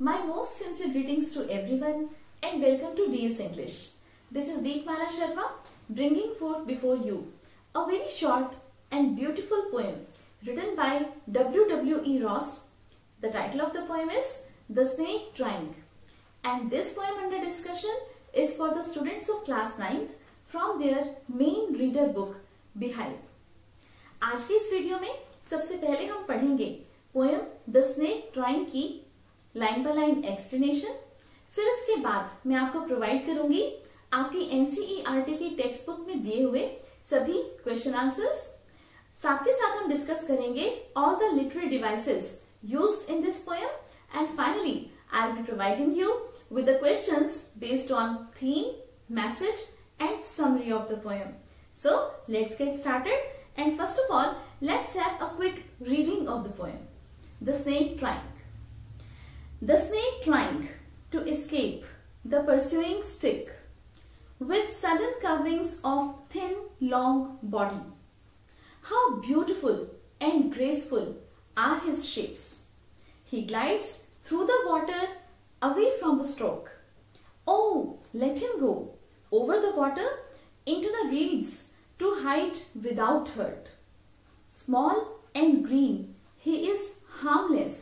My most sincere greetings to everyone and welcome to DS English. This is Deepmala Sharma bringing forth before you a very short and beautiful poem written by W.W.E. Ross. The title of the poem is The Snake Drawing, and this poem under discussion is for the students of class 9th from their main reader book Beehive. आज की इस video में सबसे पहले हम पढ़ेंगे poem the snake drawing की line by line explanation. फिर इसके बाद मैं आपको प्रोवाइड करूंगी आपकी NCERT की टेक्स्ट बुक में दिए हुए सभी क्वेश्चन आंसर्स। साथ ही साथ हम डिस्कस करेंगे all the literary devices used in this poem and finally I will be providing you with the questions based on theme, message and summary of the poem. So let's get started, and first of all let's have a quick reading of the poem. The snake trying. The snake trying to escape the pursuing stick with sudden curvings of thin long body. How beautiful and graceful are his shapes. He glides through the water away from the stroke. Oh, let him go over the water into the reeds to hide without hurt. Small and green, he is harmless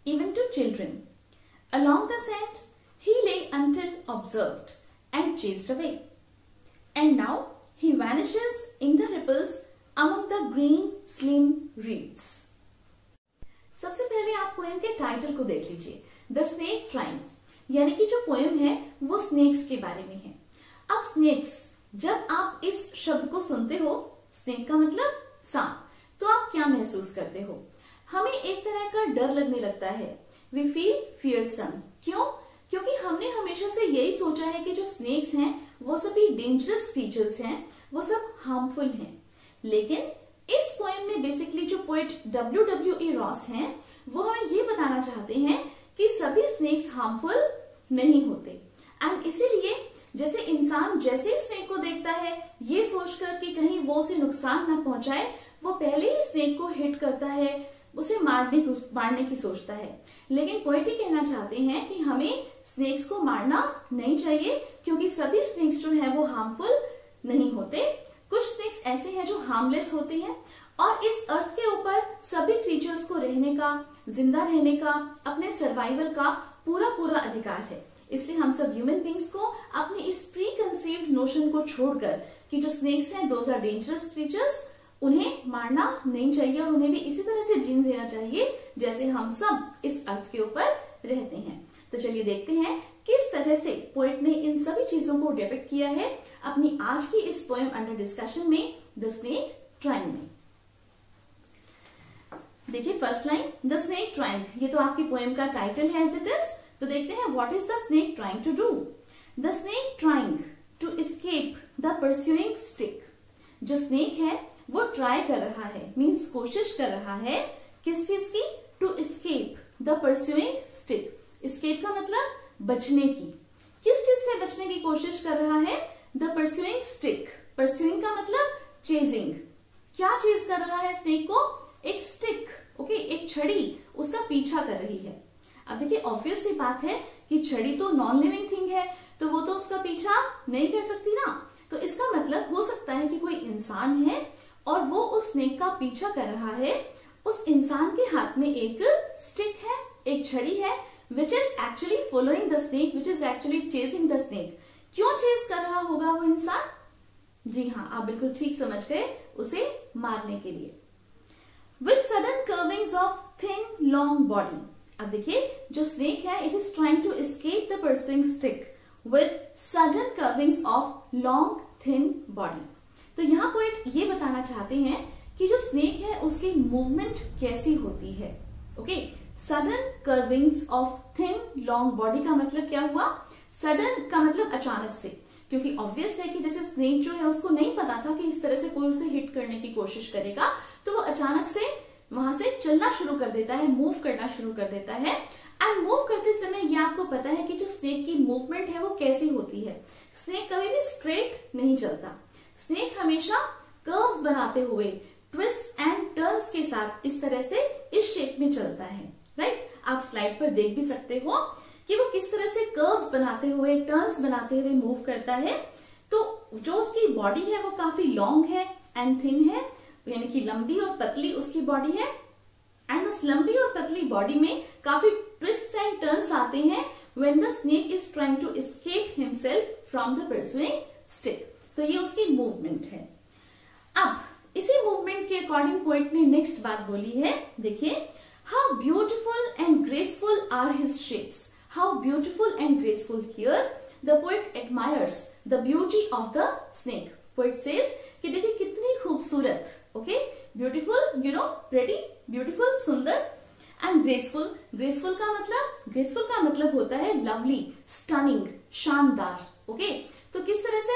even to children. Along the sand, he lay until observed and chased away. And now he vanishes in the ripples among the green slim reeds. सबसे पहले आप poem के title को देख लीजिए, the snake trying, यानी कि जो पोएम है वो स्नेक्स के बारे में है। अब स्नेक्स, जब आप इस शब्द को सुनते हो, स्नेक का मतलब सांप, तो आप क्या महसूस करते हो? हमें एक तरह का डर लगने लगता है। We feel fearsome. क्यों? क्योंकि हमने हमेशा से यही सोचा है कि जो स्नेक्स हैं वो सभी डेंजरस क्रीचर्स हैं, वो सब हार्मफुल हैं। लेकिन इस पोएम में बेसिकली जो पोएट W.W.E. रॉस हैं वो हमें ये बताना चाहते हैं कि सभी स्नेक्स हार्मफुल नहीं होते। एंड इसीलिए जैसे इंसान जैसे स्नेक को देखता है ये सोचकर कि कहीं वो उसे नुकसान ना पहुंचाए, वो पहले ही स्नेक को हिट करता है, उसे मारने की सोचता है। लेकिन पोएट ये कहना चाहते हैं कि हमें स्नेक्स को मारना नहीं चाहिए, क्योंकि सभी स्नेक्स जो है वो हार्मफुल नहीं होते। कुछ स्नेक्स ऐसे हैं जो हार्मलेस होते हैं, और इस अर्थ के ऊपर सभी क्रीचर्स को रहने का, जिंदा रहने का, अपने सर्वाइवल का पूरा अधिकार है। इसलिए हम सब ह्यूमन बींग्स को अपनी इस प्री कंसीव्ड नोशन को छोड़कर कि जो स्नेक्स हैं दोज आर डेंजरस क्रीचर्स, उन्हें मारना नहीं चाहिए और उन्हें भी इसी तरह से जीने देना चाहिए जैसे हम सब इस अर्थ के ऊपर रहते हैं। तो चलिए देखते हैं किस तरह से पोएट ने इन सभी चीजों को डिपिक्ट किया है अपनी आज की इस पोएम अंडर डिस्कशन में, द स्नेक ट्राइंग में। देखिए first line, the snake trying, ये तो आपकी पोएम का टाइटल है एज इट इज। तो देखते हैं what is the snake trying to do. The snake trying to escape the pursuing stick. जो स्नेक है वो ट्राई कर रहा है, मीन्स कोशिश कर रहा है किस चीज की? To escape the pursuing stick. Escape का मतलब बचने की। किस चीज से बचने की कोशिश कर रहा है? The pursuing stick. परस्यूइंग का मतलब चेजिंग। क्या चीज कर रहा है स्नेक को? एक स्टिक, ओके, एक छड़ी उसका पीछा कर रही है। अब देखिए ऑब्वियस सी बात है कि छड़ी तो नॉन लिविंग थिंग है, तो वो तो उसका पीछा नहीं कर सकती ना। तो इसका मतलब हो सकता है कि कोई इंसान है और वो उस स्नेक का पीछा कर रहा है। उस इंसान के हाथ में एक स्टिक है, एक छड़ी है, which is actually following the snake, which is actually chasing the snake. क्यों चेज कर रहा होगा वो इंसान? जी हाँ, आप बिल्कुल ठीक समझ गए, उसे मारने के लिए। With sudden curvings of thin long body. अब देखिए जो स्नेक है, it is trying to escape the pursuing stick with sudden curvings of long thin body. तो यहाँ पोएट ये बताना चाहते हैं कि जो स्नेक है उसकी मूवमेंट कैसी होती है। Okay, sudden curvings of thin long body का मतलब क्या हुआ? सडन का मतलब अचानक से, क्योंकि ऑब्वियस है कि जैसे स्नेक जो है उसको नहीं पता था कि इस तरह से कोई उसे हिट करने की कोशिश करेगा, तो वो अचानक से वहां से चलना शुरू कर देता है, मूव करना शुरू कर देता है। एंड मूव करते समय ये आपको पता है कि जो स्नेक की मूवमेंट है वो कैसी होती है। स्नेक कभी भी स्ट्रेट नहीं चलता, स्नेक हमेशा कर्व्स बनाते हुए ट्विस्ट्स एंड टर्न्स के साथ इस तरह से इस शेप में चलता है। राइट। आप स्लाइड पर देख भी सकते हो कि वो किस तरह से कर्व्स बनाते हुए, टर्न्स बनाते हुए मूव करता है। तो जो उसकी बॉडी है वो काफी लॉन्ग है एंड थिन है, यानी कि लंबी और पतली उसकी बॉडी है। एंड उस लंबी और पतली बॉडी में काफी ट्विस्ट्स एंड टर्न्स आते हैं when the snake is trying to escape himself from the pursuing stick। तो ये उसकी मूवमेंट है। अब इसी मूवमेंट के अकॉर्डिंग पोएट ने नेक्स्ट बात बोली है, देखिए, how beautiful and graceful are his shapes. How beautiful and graceful, here the poet admires the beauty of the snake. Poet says कि देखिए कितनी खूबसूरत, okay, beautiful, you know, pretty, beautiful, सुंदर, एंड ग्रेसफुल। ग्रेसफुल का मतलब होता है lovely, stunning, शानदार, ओके। तो किस तरह से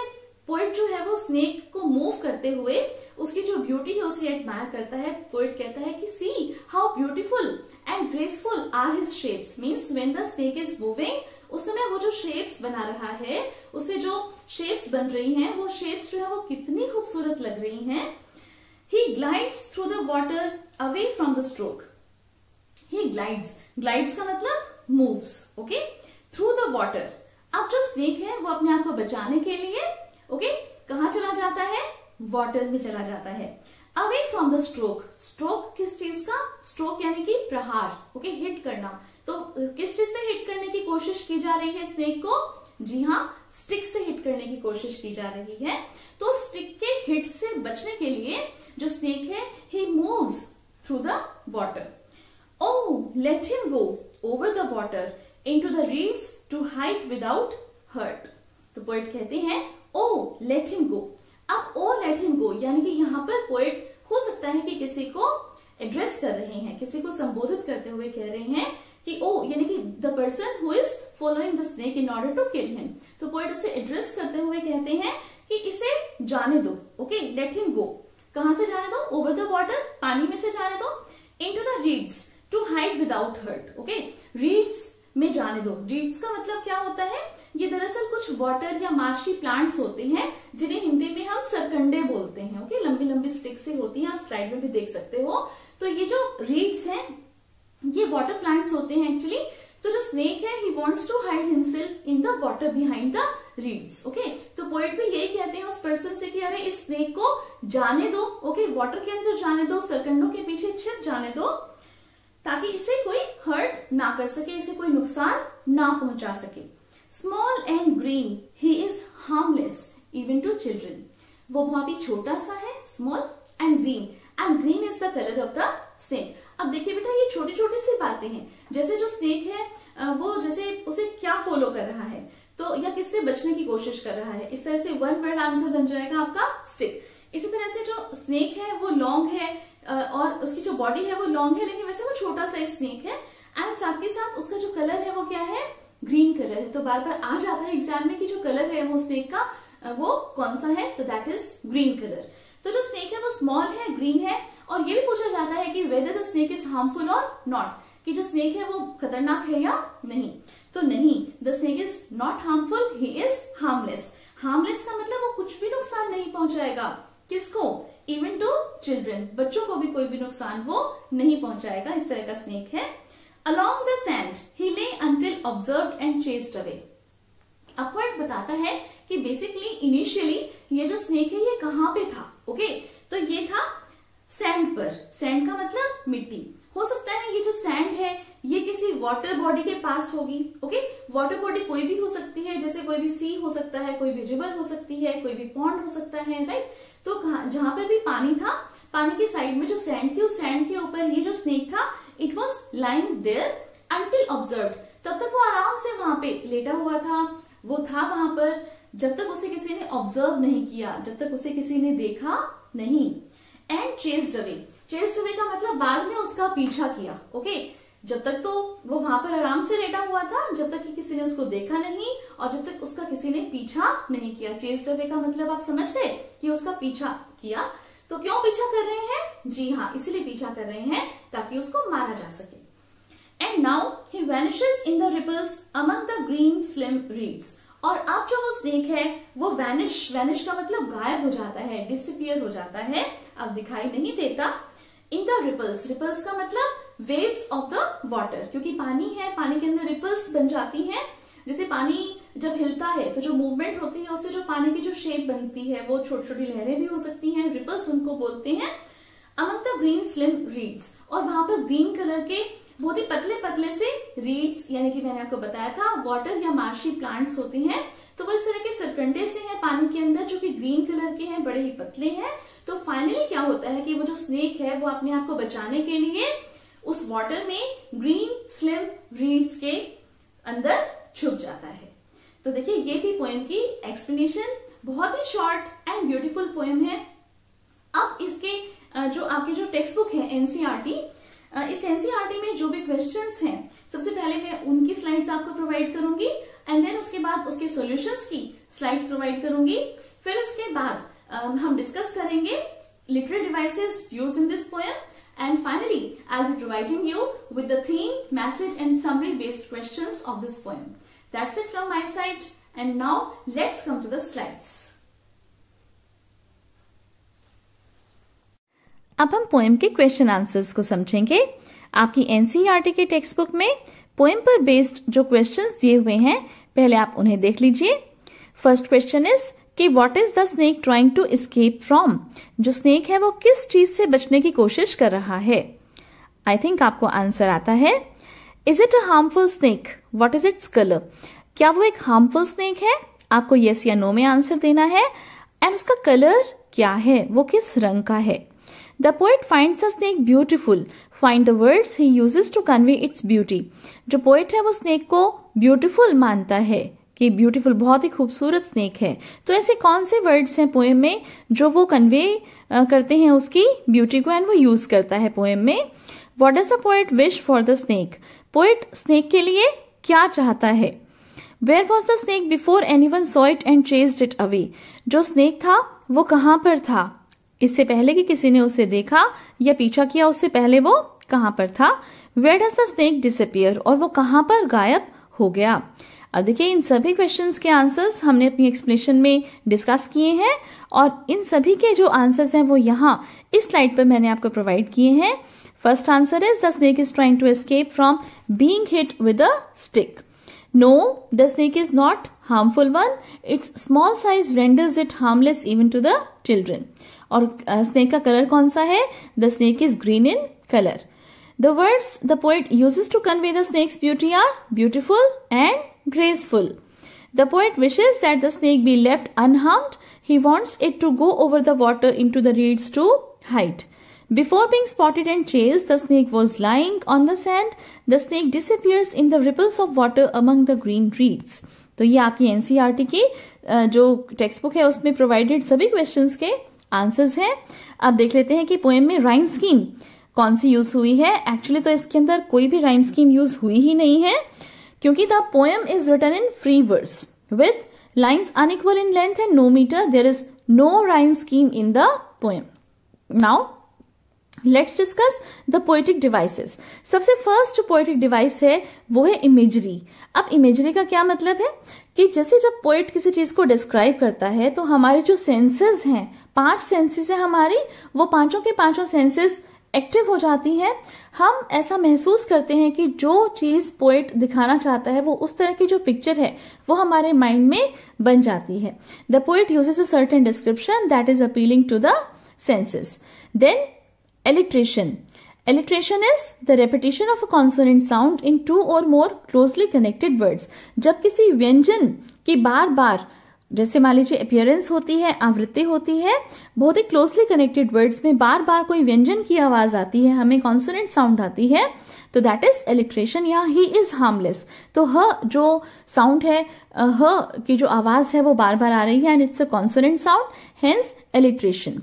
पोएट जो है वो स्नेक को मूव करते हुए उसकी जो ब्यूटी है उसे एडमायर करता है। पोएट कहता है कि see how beautiful and graceful are his shapes, means when the snake is moving, उस समय वो जो शेप्स बना रहा है, उसे जो शेप्स बन रही हैं, वो शेप्स जो है वो कितनी खूबसूरत लग रही हैं। He glides through the water away from the stroke. He glides का मतलब moves, okay, through the water। अब जो स्नेक है वो अपने आप को बचाने के लिए, okay, कहाँ चला जाता है, वाटर में चला जाता है। Away from the stroke, stroke किस चीज का, stroke यानी कि प्रहार, okay, हिट करना। तो किस चीज से हिट करने की कोशिश की जा रही है स्नेक को, जी हाँ, स्टिक से हिट करने की कोशिश की जा रही है। तो स्टिक के हिट से बचने के लिए जो स्नेक है, he moves through the water। Oh, let him go over the water into the reeds to hide without hurt। तो पोएट कहते हैं oh, let him go। अब oh, let him go यानी कि यहाँ पर पोएट हो सकता है कि किसी को एड्रेस कर रहे हैं, किसी को संबोधित करते हुए कह रहे हैं कि oh, यानी कि the person who is following the snake in order to kill him। तो पोएट उसे एड्रेस करते हुए कहते हैं कि इसे जाने दो, okay, let him go। कहाँ से जाने दो, over the water, पानी में से जाने दो, into the reeds to hide without hurt, okay, reeds में जाने दो। reeds का मतलब क्या होता है, ये दरअसल कुछ वाटर या मार्शी प्लांट्स होते हैं जिन्हें हिंदी में हम सरकंडे बोलते हैं, ओके, लंबी लंबी स्टिक से होती हैं, आप स्लाइड में भी देख सकते हो। तो ये जो reeds हैं ये वाटर प्लांट्स होते हैं एक्चुअली। तो जो स्नेक है he wants to hide himself in the water behind the reeds, okay. तो पोएट भी यही कहते हैं उस पर्सन से कि अरे इस स्नेक को जाने दो, ओके, वाटर के अंदर जाने दो, सरकंडों के पीछे छिप जाने दो, ताकि इसे कोई हर्ट ना कर सके, इसे कोई नुकसान ना पहुंचा सके। Small and green, he is harmless even to children. वो बहुत ही छोटा सा है, small and green is the colour of the snake. अब देखिए बेटा, ये छोटी छोटी सी बातें हैं, जैसे जो स्नेक है वो जैसे उसे क्या फॉलो कर रहा है, तो या किससे बचने की कोशिश कर रहा है, इस तरह से वन वर्ड आंसर बन जाएगा आपका स्टिक। इसी तरह से जो स्नेक है वो लॉन्ग है और उसकी जो बॉडी है वो लॉन्ग है, लेकिन वैसे वो छोटा सा स्नेक है, एंड साथ के साथ उसका जो कलर है वो क्या है, ग्रीन कलर है। तो बार बार आ जाता है एग्जाम में कि जो कलर है वो स्नेक का वो कौन सा है, तो दैट इज ग्रीन कलर। तो जो स्नेक है वो स्मॉल है, ग्रीन है, और ये भी पूछा जाता है कि whether the snake is harmful और नॉट, कि जो स्नेक है वो खतरनाक है या नहीं। तो नहीं, the snake is not harmful, he is harmless. Harmless का मतलब वो कुछ भी नुकसान नहीं पहुंचाएगा, किसको, इवन टू चिल्ड्रन, बच्चों को भी कोई भी नुकसान वो नहीं पहुंचाएगा, इस तरह का स्नेक है। Along the sand he lay until observed and chased away। अब पोएट बताता है कि बेसिकली इनिशियली ये जो स्नेक है ये कहाँ पे था, ओके, तो ये था सैंड पर। सैंड का मतलब मिट्टी। हो सकता है ये जो सैंड है ये किसी वाटर बॉडी के पास होगी, ओके। वाटर बॉडी कोई भी हो सकती है, जैसे कोई भी सी हो सकता है, कोई भी रिवर हो सकती है, कोई भी पॉन्ड हो सकता है, राइट। तो जहां पर भी पानी था, पानी की साइड में जो सैंड थी, उस सैंड के ऊपर ये जो स्नेक था, it was lying there until observed. तब तक वो आराम से वहां पे लेटा हुआ था, वो था वहां पर जब तक उसे किसी ने ऑब्जर्व नहीं किया, जब तक उसे किसी ने देखा नहीं। And chased away, chased away का मतलब बाद में उसका पीछा किया, ओके। जब तक तो वो वहां पर आराम से लेटा हुआ था, जब तक कि किसी ने उसको देखा नहीं और जब तक उसका किसी ने पीछा नहीं किया। चेस्ड अवे का मतलब आप समझ गए कि उसका पीछा किया। तो क्यों पीछा कर रहे हैं, जी हाँ, इसलिए पीछा कर रहे हैं ताकि उसको मारा जा सके। And now he vanishes in the ripples among the green slim reeds. और अब जो वो स्नेक है वो वैनिश का मतलब गायब हो जाता है, डिसअपियर हो जाता है, अब दिखाई नहीं देता। इन द रिपल्स, रिपल्स का मतलब वेव्स ऑफ द वाटर, क्योंकि पानी है, पानी के अंदर रिपल्स बन जाती हैं। जैसे पानी जब हिलता है तो जो मूवमेंट होती है उससे जो पानी की जो शेप बनती है वो छोटी छोटी लहरें भी हो सकती हैं, रिपल्स उनको बोलते हैं। Among the green slim reeds, और वहां पर ग्रीन कलर के बहुत ही पतले पतले से रीड्स, यानी कि मैंने आपको बताया था वाटर या मार्शी प्लांट्स होते हैं, तो वो इस तरह के सरकंडे से हैं पानी के अंदर जो कि ग्रीन कलर के हैं, बड़े ही पतले हैं। तो फाइनली क्या होता है कि वो जो स्नेक है वो अपने आप को बचाने के लिए उस वाटर में ग्रीन स्लिम रीड्स के अंदर छुप जाता है। तो देखिए ये थी पोएम की एक्सप्लेनेशन, बहुत ही शॉर्ट एंड ब्यूटीफुल पोएम है। अब इसके जो आपकी जो टेक्स्ट बुक है एनसीईआरटी, इस एनसीईआरटी में जो भी क्वेश्चंस हैं सबसे पहले मैं उनकी स्लाइड्स आपको प्रोवाइड करूंगी एंड देन उसके बाद उसके सॉल्यूशंस की स्लाइड्स प्रोवाइड करूंगी। फिर उसके बाद हम डिस्कस करेंगे literary devices used in this poem and finally I will be providing you with the theme, message and summary based questions of this poem. That's it from my side and now let's come to the slides. अब हम poem के question answers को समझेंगे। आपकी NCERT के textbook में poem पर based जो क्वेश्चंस दिए हुए हैं पहले आप उन्हें देख लीजिए। फर्स्ट क्वेश्चन इज कि what is the snake trying to escape from, जो स्नेक है वो किस चीज से बचने की कोशिश कर रहा है। आई थिंक आपको आंसर आता है। Is it a harmful snake, what is its colour, क्या वो एक हार्मफुल स्नेक है, आपको यस या नो में आंसर देना है। एंड उसका कलर क्या है, वो किस रंग का है। The poet finds the snake beautiful. Find the words he uses to convey its beauty. जो पोएट है वो स्नेक को ब्यूटीफुल मानता है कि ब्यूटीफुल बहुत ही खूबसूरत स्नेक है। तो ऐसे कौन से वर्ड्स हैं पोएम में जो वो कन्वे करते हैं उसकी ब्यूटी को एंड वो यूज करता है पोएम में। What does the poet wish for the snake? Poet snake के लिए क्या चाहता है। Where was the snake before anyone saw it and chased it away? जो स्नेक था वो कहाँ पर था, इससे पहले कि किसी ने उसे देखा या पीछा किया, उससे पहले वो कहां पर था। Where does the snake disappear? और वो कहां पर गायब हो गया। अब देखिए इन सभी क्वेश्चंस के आंसर्स हमने अपनी एक्सप्लेनेशन में डिस्कस किए हैं और इन सभी के जो आंसर्स हैं वो यहाँ इस स्लाइड पर मैंने आपको प्रोवाइड किए हैं। First answer is the snake is trying to escape from being hit with a stick. No, the snake is not harmful one. Its small size renders it harmless even to the children. और snake का colour कौन सा है, the snake is green in colour. The words the poet uses to convey the snake's beauty are beautiful and graceful. The poet wishes that the snake be left unharmed. He wants it to go over the water into the reeds to hide. Before being spotted and chased, the snake was lying on the sand. The snake disappears in the ripples of water among the green reeds. तो ये आपकी NCERT की जो text book है उसमें provided सभी questions के answers हैं। अब देख लेते हैं कि पोएम में राइम स्कीम कौन सी यूज हुई है। एक्चुअली तो इसके अंदर कोई भी राइम स्कीम यूज हुई ही नहीं है क्योंकि the poem is written in free verse with lines unequal in length and no metre. There is no rhyme scheme in the poem. Now let's discuss the poetic devices. सबसे first जो poetic device है वो है imagery. अब imagery का क्या मतलब है कि जैसे जब पोएट किसी चीज को डिस्क्राइब करता है तो हमारे जो सेंसेस हैं, 5 सेंसेस है हमारी, वो पांचों के पांचों सेंसेस एक्टिव हो जाती हैं। हम ऐसा महसूस करते हैं कि जो चीज पोएट दिखाना चाहता है वो उस तरह की जो पिक्चर है वो हमारे माइंड में बन जाती है। The poet uses a certain description that is appealing to the senses. Then alliteration. Alliteration is the repetition of a consonant sound in 2 or more closely connected words. जब किसी व्यंजन की बार बार, जैसे मान लीजिए अपीयरेंस होती है, आवृत्ति होती है, बहुत ही क्लोजली कनेक्टेड वर्ड्स में बार बार कोई व्यंजन की आवाज आती है, हमें कॉन्सोनेंट साउंड आती है, तो दैट इज एलिट्रेशन या ही इज हार्मलेस। तो ह जो साउंड है, ह की जो आवाज है वो बार बार आ रही है and it's a consonant sound, hence alliteration.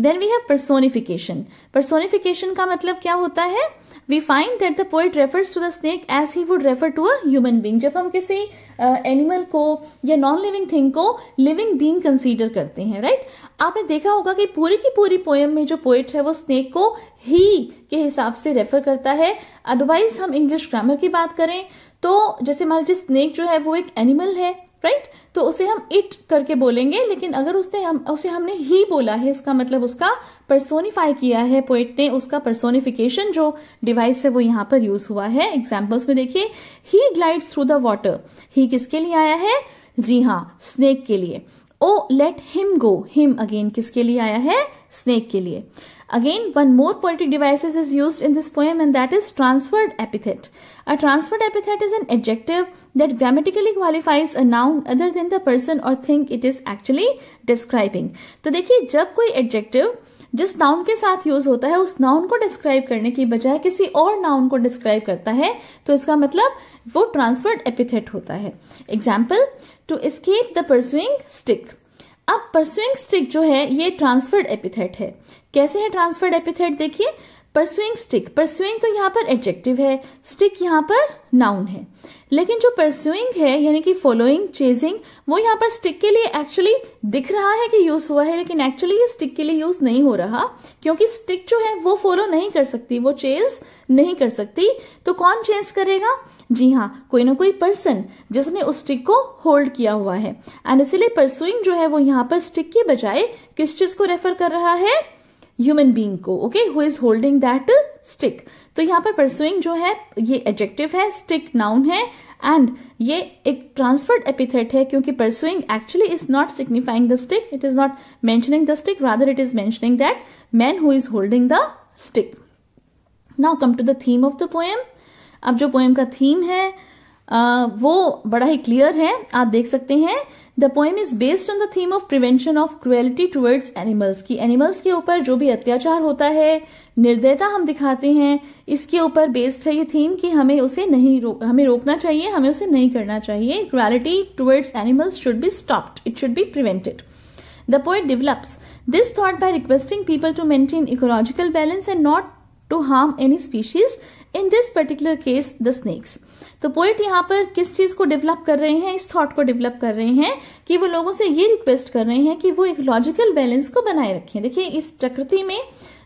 Then we have personification. Personification का मतलब क्या होता है, we find that the poet refers to the snake as he would refer to a human being. जब हम किसी एनिमल को या नॉन लिविंग थिंग को लिविंग बीइंग कंसीडर करते हैं, राइट। आपने देखा होगा कि पूरी की पूरी पोएम में जो पोएट है वो स्नेक को ही के हिसाब से रेफर करता है। अदरवाइज हम इंग्लिश ग्रामर की बात करें तो जैसे मान लीजिए स्नेक जो है वो एक एनिमल है, राइट तो उसे हम इट करके बोलेंगे, लेकिन अगर उसे हमने ही बोला है, इसका मतलब उसका पर्सोनिफाई किया है पोएट ने, उसका पर्सोनिफिकेशन जो डिवाइस है वो यहाँ पर यूज हुआ है। एग्जाम्पल्स में देखिए, he glides through the water, he किसके लिए आया है, जी हाँ स्नेक के लिए। Oh let him go, him again किसके लिए आया है, स्नेक के लिए। Again, one more poetic device is used in this poem, and that is transferred epithet. A transferred epithet is an adjective that grammatically qualifies a noun other than the person or thing it is actually describing. तो देखिए, जब कोई adjective जिस noun के साथ use होता है उस नाउन को डिस्क्राइब करने की बजाय किसी और नाउन को डिस्क्राइब करता है, तो इसका मतलब वो ट्रांसफर्ड एपिथेट होता है। Example, to escape the pursuing stick. अब परसुइंग स्टिक जो है ये ट्रांसफर्ड एपिथेट है। कैसे है ट्रांसफर्ड एपिथेट, देखिए परसुइंग स्टिक, परसुइंग तो यहाँ पर एडजेक्टिव है, स्टिक यहाँ पर नाउन है, लेकिन जो परसुइंग है यानी कि फॉलोइंग, चेजिंग, वो यहाँ पर स्टिक के लिए एक्चुअली दिख रहा है कि यूज हुआ है, लेकिन एक्चुअली ये स्टिक के लिए यूज नहीं हो रहा, क्योंकि स्टिक जो है वो फॉलो नहीं कर सकती, वो चेज नहीं कर सकती। तो कौन चेज करेगा, जी हाँ कोई ना कोई पर्सन जिसने उस स्टिक को होल्ड किया हुआ है। एंड इसीलिए परसुइंग जो है वो यहाँ पर स्टिक के बजाय किस चीज को रेफर कर रहा है, ह्यूमन बीइंग को, okay, who is holding that stick. तो यहाँ पर परसुइंग जो है ये एडजेक्टिव है, स्टिक नाउन है, एंड ये एक ट्रांसफर्ड एपिथेट है, क्योंकि pursuing actually is not signifying the stick, it is not mentioning the stick, rather it is mentioning that man who is holding the stick. Now come to the theme of the poem. अब जो poem का theme है वो बड़ा ही clear है, आप देख सकते हैं। The poem is based on the theme of prevention of cruelty towards animals, की एनिमल्स के ऊपर जो भी अत्याचार होता है, निर्दयता हम दिखाते हैं, इसके ऊपर बेस्ड है ये थीम कि हमें उसे हमें रोकना चाहिए, हमें उसे नहीं करना चाहिए। Cruelty towards animals should be stopped, it should be prevented. The poet develops this thought by requesting people to maintain ecological balance and not to harm any species, in this particular case the snakes. तो poet यहाँ पर किस चीज को develop कर रहे हैं, इस थॉट को डेवलप कर रहे हैं कि वो लोगों से ये रिक्वेस्ट कर रहे हैं कि वो इकोलॉजिकल बैलेंस को बनाए रखें। देखिए इस प्रकृति में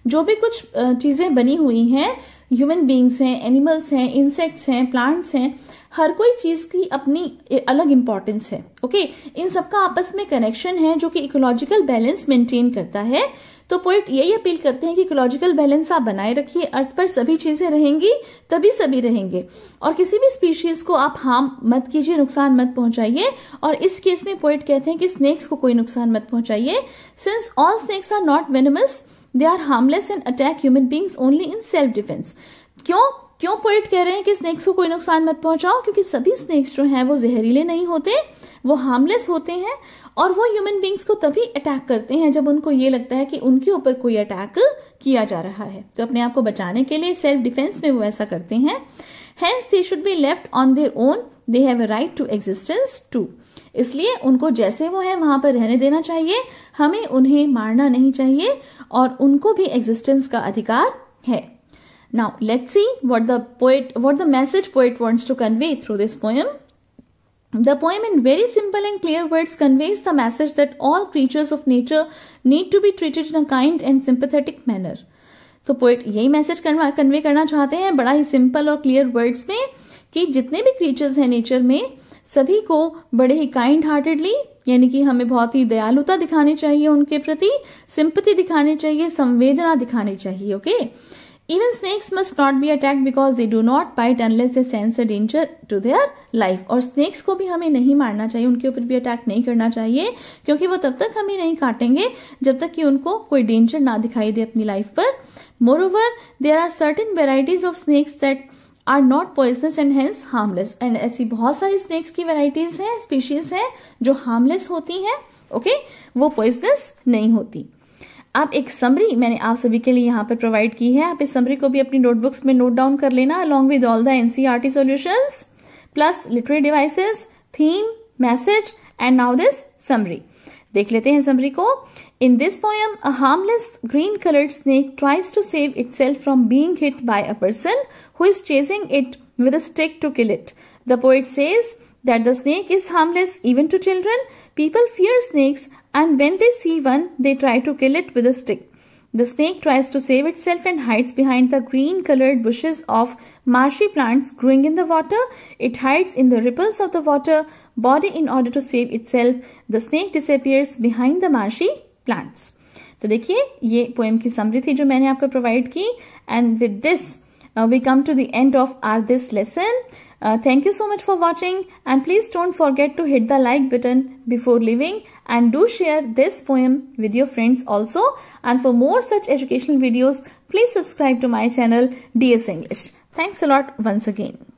जो भी कुछ चीजें बनी हुई हैं, ह्यूमन बीइंग्स हैं, एनिमल्स हैं, इंसेक्ट्स हैं, प्लांट्स हैं, हर कोई चीज की अपनी अलग इंपॉर्टेंस है, ओके, इन सबका आपस में कनेक्शन है जो कि इकोलॉजिकल बैलेंस मेंटेन करता है। तो पोएट यही अपील करते हैं कि इकोलॉजिकल बैलेंस आप बनाए रखिए, अर्थ पर सभी चीजें रहेंगी तभी सभी रहेंगे, और किसी भी स्पीशीज को आप हार्म मत कीजिए, नुकसान मत पहुंचाइए। और इस केस में पोएट कहते हैं कि स्नेक्स को कोई नुकसान मत पहुंचाइए, since all snakes are not venomous, they are harmless and attack human beings only in self defence. क्यों पोएट कह रहे हैं कि स्नेक्स को कोई नुकसान मत पहुंचाओ, क्योंकि सभी स्नेक्स जो हैं वो जहरीले नहीं होते, वो हार्मलेस होते हैं, और वो ह्यूमन बीइंग्स को तभी अटैक करते हैं जब उनको ये लगता है कि उनके ऊपर कोई अटैक किया जा रहा है। तो अपने आप को बचाने के लिए सेल्फ डिफेंस में वो ऐसा करते हैं। Hence they should be left on their own, they have a right to existence too. इसलिए उनको जैसे वो है वहां पर रहने देना चाहिए, हमें उन्हें मारना नहीं चाहिए, और उनको भी एग्जिस्टेंस का अधिकार है। Now let's see what the message poet wants to convey through this poem. The poem in very simple and clear words conveys the message that all creatures of nature need to be treated in a kind and sympathetic manner. तो poet यही message convey करना चाहते हैं बड़ा ही simple और clear words में कि जितने भी क्रीचर्स हैं नेचर में, सभी को बड़े ही काइंड हार्टेडली, यानी कि हमें बहुत ही दयालुता दिखानी चाहिए, उनके प्रति सिंपैथी दिखानी चाहिए, संवेदना दिखानी चाहिए, okay. Even snakes must not be attacked because they do not bite unless they sense a danger to their life. और snakes को भी हमें नहीं मारना चाहिए, उनके ऊपर भी अटैक नहीं करना चाहिए, क्योंकि वो तब तक हमें नहीं काटेंगे जब तक कि उनको कोई डेंजर ना दिखाई दे अपनी लाइफ पर। Moreover, there are certain varieties of snakes that are not poisonous and hence harmless. And ऐसी बहुत सारी snakes की varieties हैं, species हैं जो harmless होती हैं, ओके, वो poisonous नहीं होती। अब एक समरी मैंने आप सभी के लिए यहाँ पर प्रोवाइड की है, आप इस समरी को भी अपनी नोटबुक्स में नोट डाउन कर लेना, along with all the NCERT solutions plus literary devices, theme, message and now this summary. देख लेते हैं समरी को। In this poem a harmless green coloured snake tries to save itself from being hit by a person who is chasing it with a stick to kill it. The poet says that the snake is harmless even to children. People fear snakes, and when they see one, they try to kill it with a stick. The snake tries to save itself and hides behind the green-colored bushes of marshy plants growing in the water. It hides in the ripples of the water body in order to save itself. The snake disappears behind the marshy plants. तो देखिए ये poem की summary थी जो मैंने आपको provide की. And with this we come to the end of this lesson. Thank you so much for watching, and please don't forget to hit the like button before leaving, and do share this poem with your friends also. And for more such educational videos, please subscribe to my channel DS English. Thanks a lot once again.